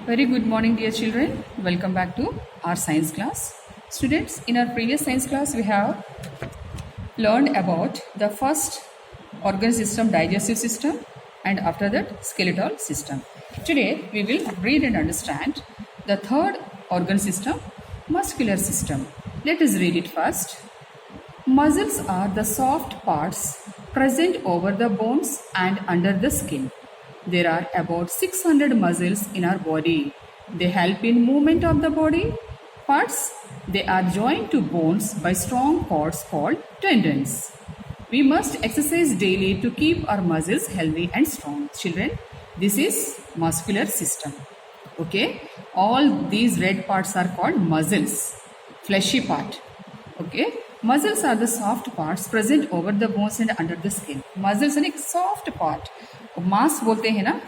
Very good morning, dear children. Welcome back to our science class. Students, in our previous science class, we have learned about the first organ system, digestive system, and after that, skeletal system. Today, we will read and understand the third organ system, muscular system. Let us read it first. Muscles are the soft parts present over the bones and under the skin. There are about 600 muscles in our body. They help in movement of the body parts. They are joined to bones by strong cords called tendons. We must exercise daily to keep our muscles healthy and strong. Children, this is muscular system. Okay, all these red parts are called muscles, fleshy part. Okay, muscles are the soft parts present over the bones and under the skin. Muscles are एक soft part. मांस बोलते हैं ना,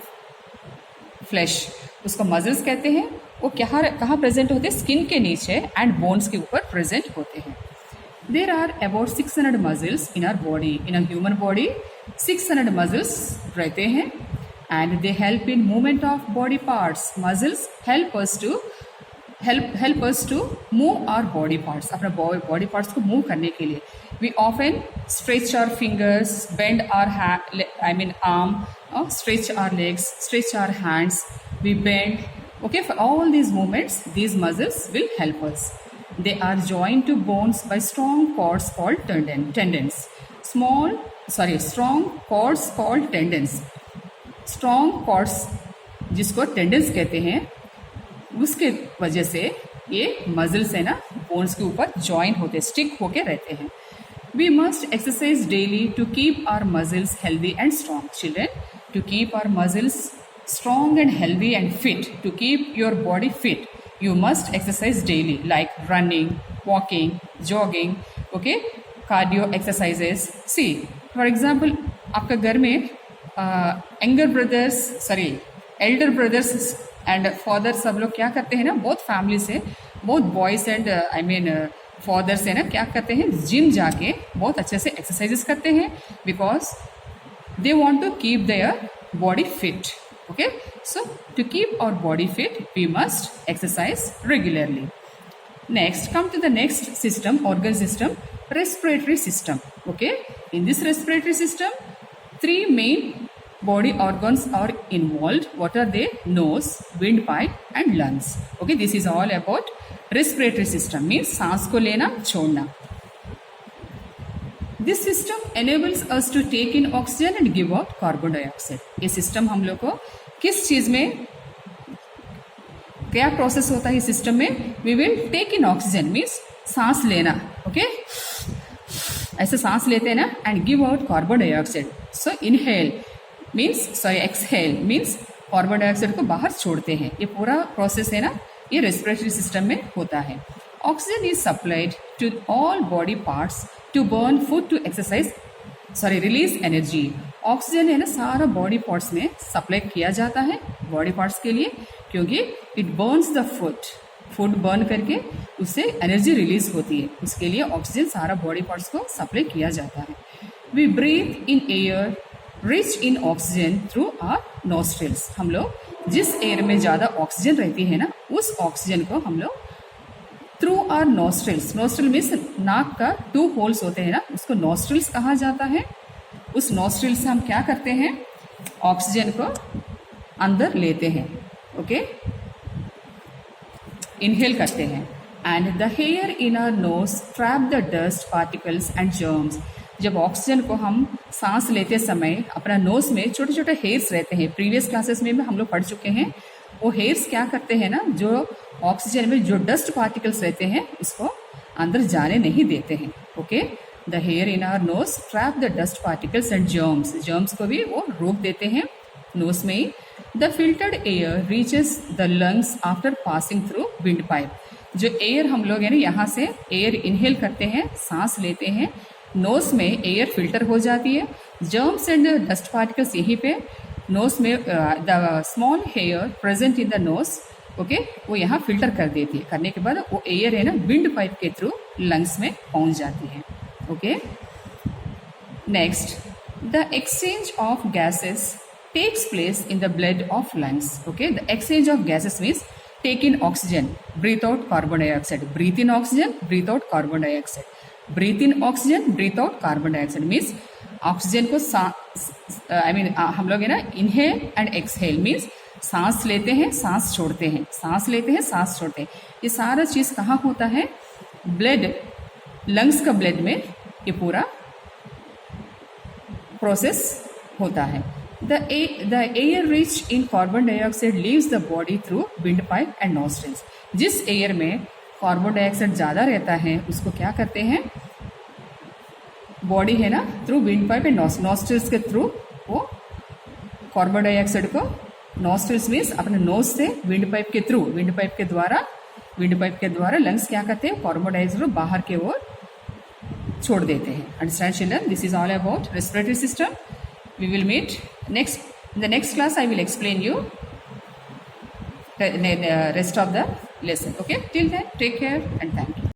flash, उसको muscles कहते हैं. वो कहाँ प्रेजेंट होते हैं? स्किन के नीचे एंड बोन्स के ऊपर प्रेजेंट होते हैं. There are about 600 muscles in our body. In a human body 600 muscles रहते हैं and they help in movement of body parts. Muscles help us to move our body parts. अपने body parts को move करने के लिए we often stretch our fingers, bend our arm, stretch our legs, stretch our hands, we bend. Okay, for all these movements, these muscles will help us. They are joined to bones by strong cords called tendons. Strong cords called tendons. Strong cords जिसको tendons कहते हैं, उसके वजह से ये muscles है ना, bones के ऊपर ज्वाइन होते, स्टिक होके रहते हैं. We must exercise daily to keep our muscles healthy and strong. Children, to keep our muscles strong and healthy and fit, to keep your body fit, you must exercise daily, like running, walking, jogging, okay, cardio exercises. See, for example, आपका घर में elder brothers and father सब लोग क्या करते हैं ना, both families से, both boys and फादर्स है ना, क्या करते हैं, जिम जाके बहुत अच्छे से एक्सरसाइजेस करते हैं because they want to keep their body fit. Okay, so to keep our body fit we must exercise regularly. Next, come to the next system, organ system, respiratory system. Okay, in this respiratory system 3 main body organs are involved. What are they? Nose, windpipe and lungs. Okay, this is all about respiratory system, means सांस को लेना छोड़ना. This system enables us to take in oxygen and give out carbon dioxide. ये system हम लोग को किस चीज में, क्या प्रोसेस होता है इस सिस्टम में? We will take in oxygen, means सांस लेना. Okay, ऐसे सांस लेते हैं ना, and give out carbon dioxide. So exhale means carbon dioxide को बाहर छोड़ते हैं. ये पूरा प्रोसेस है ना, ये रेस्पिरेटरी सिस्टम में होता है. Oxygen is supplied to all body parts to burn food to release energy. Oxygen है ना, सारा बॉडी पार्ट्स में सप्लाई किया जाता है बॉडी पार्ट्स के लिए, क्योंकि it Burns the food burn करके उससे एनर्जी रिलीज होती है. उसके लिए ऑक्सीजन सारा बॉडी पार्ट्स को सप्लाई किया जाता है. We breathe in air rich in oxygen through our nostrils. हम लोग जिस एयर में ज़्यादा ऑक्सीजन रहती है ना, उस ऑक्सीजन को हम लोग through our nostrils, nostril means नाक का 2 होल्स होते हैं ना, उसको नोस्ट्रिल्स कहा जाता है. उस नोस्ट्रिल से हम क्या करते हैं, ऑक्सीजन को अंदर लेते हैं. ओके, इनहेल करते हैं. And the hair in our nose trap the dust particles and germs. जब ऑक्सीजन को हम सांस लेते समय अपना नोज में छोटे छोटे हेयर्स रहते हैं, प्रीवियस क्लासेस में भी हम लोग पढ़ चुके हैं. वो हेयर्स क्या करते हैं ना, जो ऑक्सीजन में जो डस्ट पार्टिकल्स रहते हैं इसको अंदर जाने नहीं देते हैं. Okay, the hair in our nose trap the dust particles and germs को भी वो रोक देते हैं नोज में ही. The filtered air reaches the lungs after passing through wind pipe. जो एयर हम लोग है ना, यहाँ से एयर इनहेल करते हैं, सांस लेते हैं, नोज में एयर फिल्टर हो जाती है. जर्म्स एंड डस्ट पार्टिकल्स यहीं पे नोज में the small hair present in the nose, okay, वो यहाँ फिल्टर कर देती है. करने के बाद वो एयर है ना, विंड पाइप के थ्रू लंग्स में पहुँच जाती है. Okay, next, the exchange of gases takes place in the blood of lungs. Okay, the exchange of gases means take in oxygen, breathe out carbon dioxide. Breathe in oxygen, breathe out carbon dioxide. Breathe in oxygen, breathe out carbon dioxide means oxygen को हम लोग है ना inhale and exhale means सांस लेते हैं, सांस छोड़ते हैं, सांस लेते हैं, सांस छोड़ते हैं. ये सारा चीज़ कहाँ होता है? ब्लड, लंग्स का ब्लड में ये पूरा प्रोसेस होता है. The air rich in carbon dioxide leaves the body through windpipe and nostrils. जिस एयर में कार्बन डाइऑक्साइड ज़्यादा रहता है उसको क्या करते हैं? बॉडी है ना, थ्रू विंडपाइप एंड नॉस्ट्रिल्स के थ्रू वो कार्बन डाइऑक्साइड को, नॉस्ट्रिल्स मीन्स अपने नोज से विंडपाइप के थ्रू, विंडपाइप के द्वारा लंग्स क्या करते हैं? कार्बन डाइऑक्साइड को बाहर के ओर छोड़ देते हैं. Understand children? This is all about respiratory system. We will meet next. In the next class, I will explain you the rest of the lesson. Okay? Till then, take care and thank you.